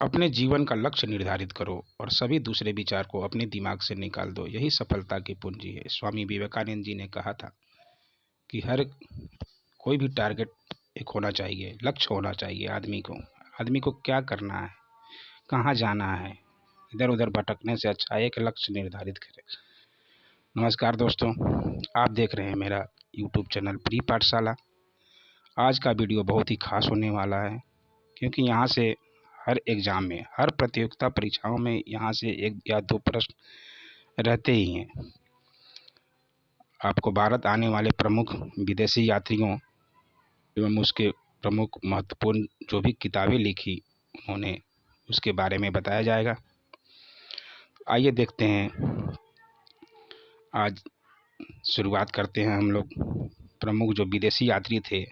अपने जीवन का लक्ष्य निर्धारित करो और सभी दूसरे विचार को अपने दिमाग से निकाल दो, यही सफलता की पूंजी है। स्वामी विवेकानंद जी ने कहा था कि हर कोई भी टारगेट एक होना चाहिए, लक्ष्य होना चाहिए आदमी को क्या करना है, कहाँ जाना है। इधर उधर भटकने से अच्छा एक लक्ष्य निर्धारित करें। नमस्कार दोस्तों, आप देख रहे हैं मेरा यूट्यूब चैनल प्री पाठशाला। आज का वीडियो बहुत ही खास होने वाला है, क्योंकि यहाँ से हर एग्ज़ाम में, हर प्रतियोगिता परीक्षाओं में यहाँ से एक या दो प्रश्न रहते ही हैं। आपको भारत आने वाले प्रमुख विदेशी यात्रियों एवं उसके प्रमुख महत्वपूर्ण जो भी किताबें लिखी उन्होंने, उसके बारे में बताया जाएगा। आइए देखते हैं। आज शुरुआत करते हैं हम लोग। प्रमुख जो विदेशी यात्री थे,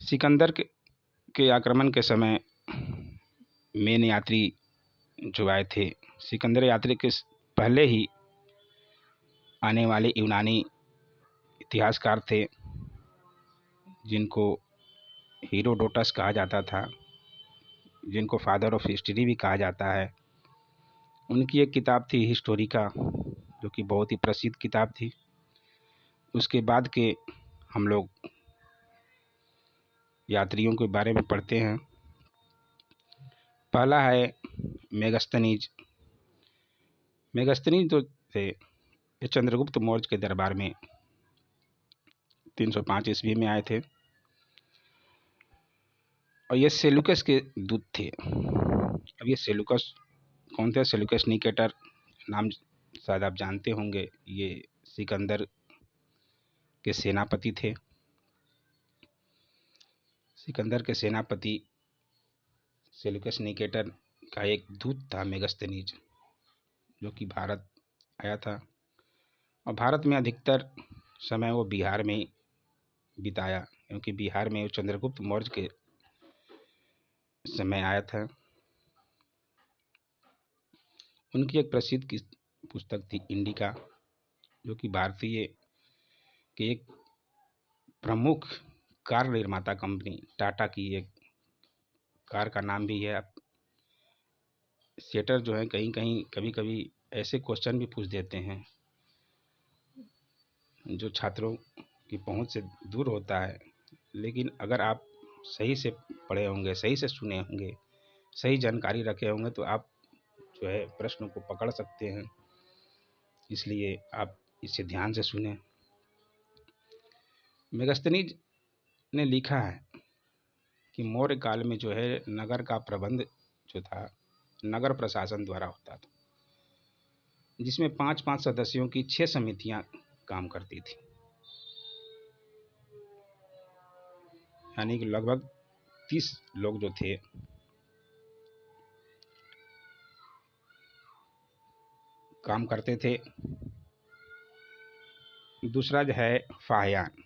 सिकंदर के आक्रमण के समय मेन यात्री जो आए थे, सिकंदर यात्री के पहले ही आने वाले यूनानी इतिहासकार थे, जिनको हीरोडोटस कहा जाता था, जिनको फादर ऑफ हिस्ट्री भी कहा जाता है। उनकी एक किताब थी हिस्टोरिका, जो कि बहुत ही प्रसिद्ध किताब थी। उसके बाद के हम लोग यात्रियों के बारे में पढ़ते हैं। पहला है मेगस्थनीज। मेगस्थनीज जो थे, ये चंद्रगुप्त मौर्य के दरबार में 305 ईस्वी में आए थे और ये सेलुकस के दूत थे। अब ये सेलुकस कौन थे? सेलुकस निकेटर नाम शायद आप जानते होंगे। ये सिकंदर के सेनापति थे। सिकंदर के सेनापति सेलुकस निकेटर का एक दूत था मेगस्थनीज, जो कि भारत आया था और भारत में अधिकतर समय वो बिहार में बिताया, क्योंकि बिहार में वो चंद्रगुप्त मौर्य के समय आया था। उनकी एक प्रसिद्ध पुस्तक थी इंडिका, जो कि भारतीय के एक प्रमुख कार निर्माता कंपनी टाटा की एक कार का नाम भी है। सेटर जो है कहीं कहीं कभी कभी ऐसे क्वेश्चन भी पूछ देते हैं जो छात्रों की पहुंच से दूर होता है, लेकिन अगर आप सही से पढ़े होंगे, सही से सुने होंगे, सही जानकारी रखे होंगे, तो आप जो है प्रश्न को पकड़ सकते हैं। इसलिए आप इसे ध्यान से सुने। मेगस्थनीज ने लिखा है कि मौर्य काल में जो है नगर का प्रबंध जो था नगर प्रशासन द्वारा होता था, जिसमें 5-5 सदस्यों की 6 समितियां काम करती थी, यानी कि लगभग 30 लोग जो थे काम करते थे। दूसरा जो है फाहयान।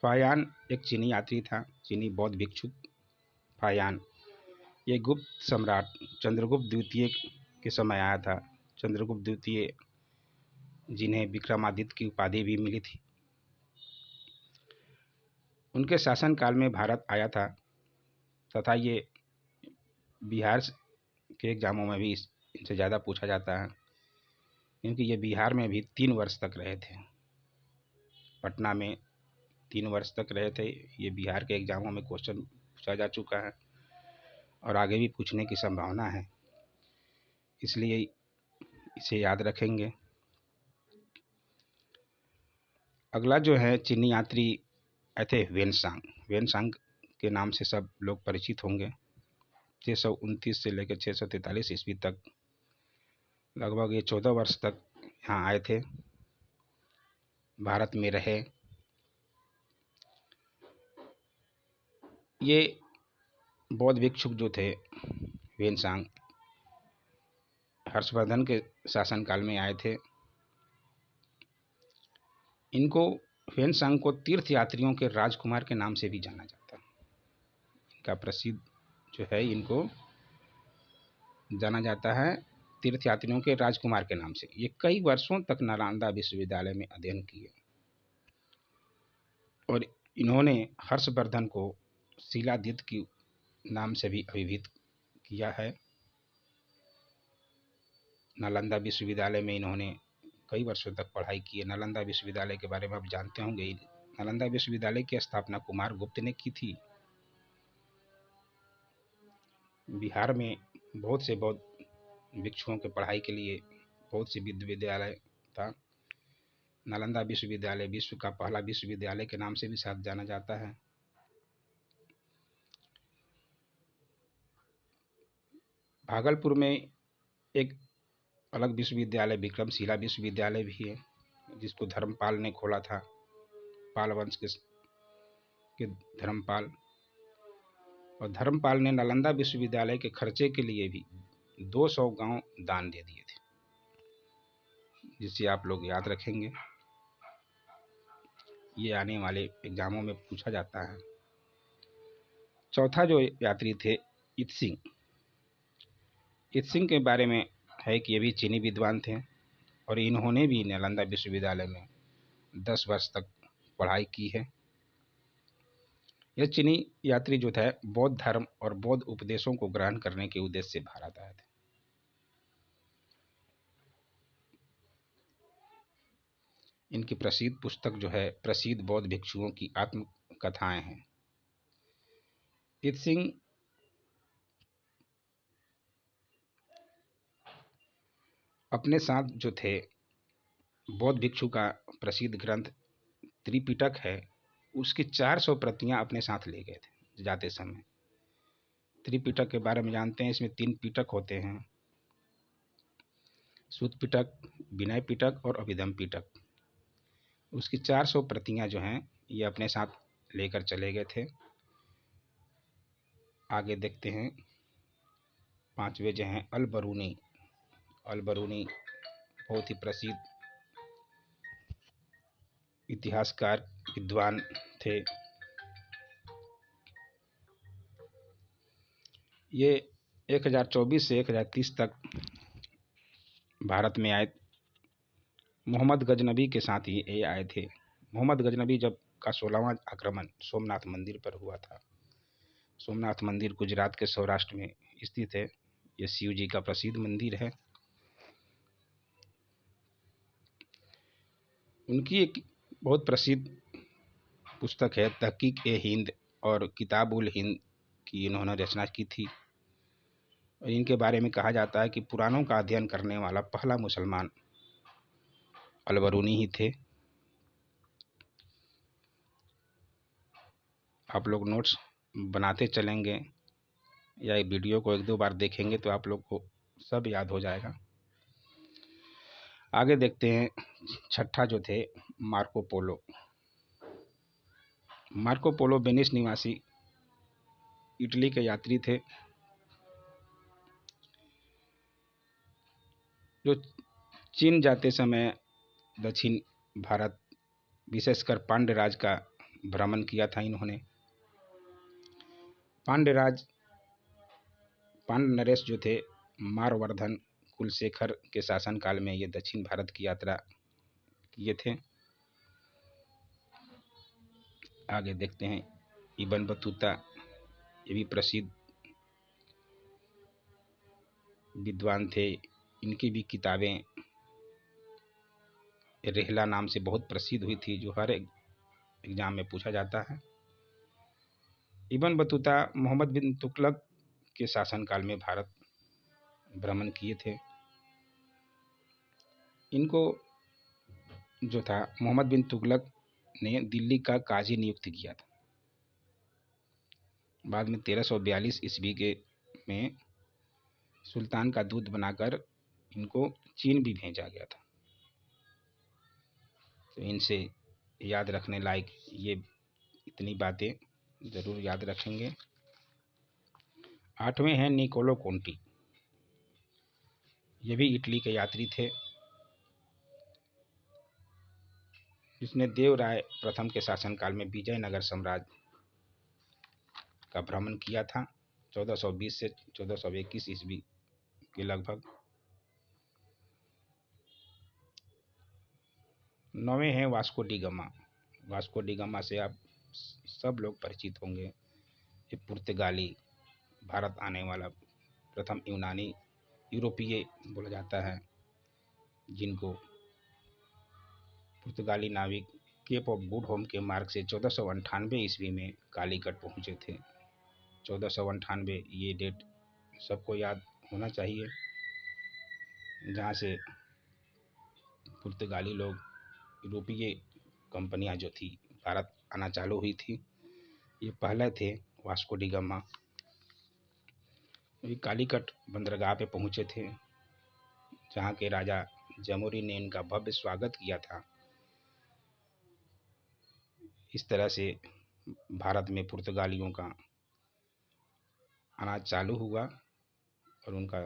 फाहयान एक चीनी यात्री था, चीनी बौद्ध भिक्षु फाहयान। ये गुप्त सम्राट चंद्रगुप्त द्वितीय के समय आया था। चंद्रगुप्त द्वितीय, जिन्हें विक्रमादित्य की उपाधि भी मिली थी, उनके शासनकाल में भारत आया था। तथा ये बिहार के एग्जामों में भी इनसे ज़्यादा पूछा जाता है, क्योंकि ये बिहार में भी 3 वर्ष तक रहे थे। पटना में 3 वर्ष तक रहे थे। ये बिहार के एग्जामों में क्वेश्चन पूछा जा चुका है और आगे भी पूछने की संभावना है, इसलिए इसे याद रखेंगे। अगला जो है चीनी यात्री आए थे वेनसांग। वेनसांग के नाम से सब लोग परिचित होंगे। 629 से लेकर 643 ईस्वी तक, लगभग ये 14 वर्ष तक यहाँ आए थे, भारत में रहे। ये बौद्ध भिक्षुक जो थे वेनसांग, हर्षवर्धन के शासनकाल में आए थे। इनको वेनसांग को तीर्थ यात्रियों के राजकुमार के नाम से भी जाना जाता है। इनका प्रसिद्ध जो है, इनको जाना जाता है तीर्थयात्रियों के राजकुमार के नाम से। ये कई वर्षों तक नालंदा विश्वविद्यालय में अध्ययन किए और इन्होंने हर्षवर्धन को शिलादित्य की नाम से भी अभिहित किया है। नालंदा विश्वविद्यालय में इन्होंने कई वर्षों तक पढ़ाई की है। नालंदा विश्वविद्यालय के बारे में आप जानते होंगे। नालंदा विश्वविद्यालय की स्थापना कुमार गुप्त ने की थी। बिहार में बहुत से बौद्ध भिक्षुओं के पढ़ाई के लिए बहुत से विश्वविद्यालय था। नालंदा विश्वविद्यालय विश्व का पहला विश्वविद्यालय के नाम से भी शायद जाना जाता है। भागलपुर में एक अलग विश्वविद्यालय विक्रमशिला विश्वविद्यालय भी है, जिसको धर्मपाल ने खोला था। पाल वंश के धर्मपाल, और धर्मपाल ने नालंदा विश्वविद्यालय के खर्चे के लिए भी 200 गांव दान दे दिए थे, जिसे आप लोग याद रखेंगे। ये आने वाले एग्जामों में पूछा जाता है। चौथा जो यात्री थे इत्सिंग। इत्सिंग के बारे में है कि ये भी चीनी विद्वान थे और इन्होंने भी नालंदा विश्वविद्यालय में 10 वर्ष तक पढ़ाई की है। यह चीनी यात्री जो था बौद्ध धर्म और बौद्ध उपदेशों को ग्रहण करने के उद्देश्य से भारत आए थे। इनकी प्रसिद्ध पुस्तक जो है प्रसिद्ध बौद्ध भिक्षुओं की आत्मकथाएं हैं। इत्सिंग अपने साथ जो थे बौद्ध भिक्षु का प्रसिद्ध ग्रंथ त्रिपिटक है, उसकी 400 प्रतियां अपने साथ ले गए थे जाते समय। त्रिपिटक के बारे में जानते हैं, इसमें 3 पिटक होते हैं, सूत पिटक, विनय पिटक और अभिधम पिटक। उसकी 400 प्रतियां जो हैं ये अपने साथ लेकर चले गए थे। आगे देखते हैं। 5वें जो हैं अल-बरूनी। अल-बरूनी बहुत ही प्रसिद्ध इतिहासकार विद्वान थे। ये 1024 से 1030 तक भारत में आए। मोहम्मद गजनबी के साथ ही ये आए थे। मोहम्मद गजनबी जब का 16वां आक्रमण सोमनाथ मंदिर पर हुआ था। सोमनाथ मंदिर गुजरात के सौराष्ट्र में स्थित है। ये शिव जी का प्रसिद्ध मंदिर है। उनकी एक बहुत प्रसिद्ध पुस्तक है तहकीक-ए-हिंद और किताब-उल-हिंद की इन्होंने रचना की थी। और इनके बारे में कहा जाता है कि पुराणों का अध्ययन करने वाला पहला मुसलमान अल-बरूनी ही थे। आप लोग नोट्स बनाते चलेंगे या वीडियो को 1-2 बार देखेंगे तो आप लोग को सब याद हो जाएगा। आगे देखते हैं। छठा जो थे Marco Polo. Marco Polo Venice निवासी इटली के यात्री थे, जो चीन जाते समय दक्षिण भारत विशेषकर पांड्य राज का भ्रमण किया था इन्होंने। पांड्य नरेश जो थे मारवर्धन कुलशेखर के शासनकाल में ये दक्षिण भारत की यात्रा किए थे। आगे देखते हैं। इब्न बतूता, ये भी प्रसिद्ध विद्वान थे। इनकी भी किताबें रेहला नाम से बहुत प्रसिद्ध हुई थी, जो हर एग्जाम में पूछा जाता है। इब्न बतूता मोहम्मद बिन तुगलक के शासनकाल में भारत भ्रमण किए थे। इनको जो था मोहम्मद बिन तुगलक ने दिल्ली का काजी नियुक्त किया था। बाद में 1342 ईस्वी के में सुल्तान का दूत बनाकर इनको चीन भी भेजा गया था। तो इनसे याद रखने लायक ये इतनी बातें ज़रूर याद रखेंगे। 8वें हैं निकोलो कोंटी। ये भी इटली के यात्री थे, जिसने देवराय प्रथम के शासनकाल में विजयनगर साम्राज्य का भ्रमण किया था 1420 से 1421 ईस्वी के लगभग। 9वें हैं Vasco D gamma. Vasco D gamma से आप सब लोग परिचित होंगे। ये पुर्तगाली भारत आने वाला प्रथम यूरोपीय बोला जाता है, जिनको पुर्तगाली नाविक केप ऑफ गुड होम के मार्ग से 1498 ईस्वी में कालीकट पहुंचे थे। 1498 ये डेट सबको याद होना चाहिए, जहाँ से पुर्तगाली लोग, यूरोपीय कंपनियां जो थी भारत आना चालू हुई थी। ये पहले थे वास्को डी गामा। ये कालीकट बंदरगाह पे पहुंचे थे, जहाँ के राजा जमुरी ने इनका भव्य स्वागत किया था। इस तरह से भारत में पुर्तगालियों का आना चालू हुआ। और उनका,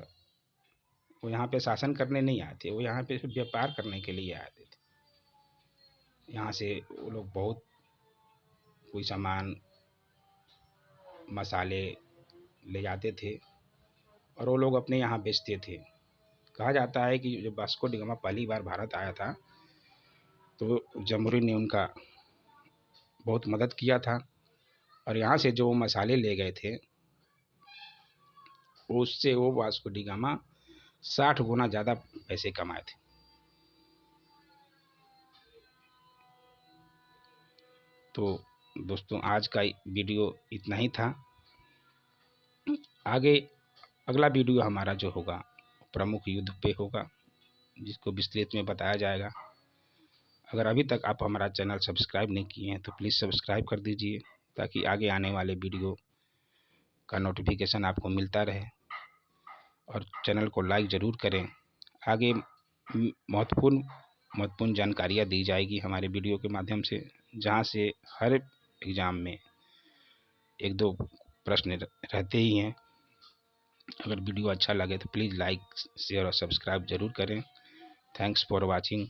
वो यहाँ पे शासन करने नहीं आए थे, वो यहाँ पे व्यापार करने के लिए आए थे। यहाँ से वो लोग बहुत कोई सामान, मसाले ले जाते थे और वो लोग अपने यहाँ बेचते थे। कहा जाता है कि जब वास्को डी गामा पहली बार भारत आया था तो जमुरी ने उनका बहुत मदद किया था, और यहाँ से जो मसाले ले गए थे उससे वो वास्को डी गामा 60 गुना ज़्यादा पैसे कमाए थे। तो दोस्तों, आज का वीडियो इतना ही था। आगे अगला वीडियो हमारा जो होगा प्रमुख युद्ध पे होगा, जिसको विस्तृत में बताया जाएगा। अगर अभी तक आप हमारा चैनल सब्सक्राइब नहीं किए हैं तो प्लीज़ सब्सक्राइब कर दीजिए, ताकि आगे आने वाले वीडियो का नोटिफिकेशन आपको मिलता रहे। और चैनल को लाइक ज़रूर करें। आगे महत्वपूर्ण जानकारियाँ दी जाएगी हमारे वीडियो के माध्यम से, जहाँ से हर एग्ज़ाम में 1-2 प्रश्न रहते ही हैं। अगर वीडियो अच्छा लगे तो प्लीज़ लाइक, शेयर और सब्सक्राइब ज़रूर करें। Thanks for watching.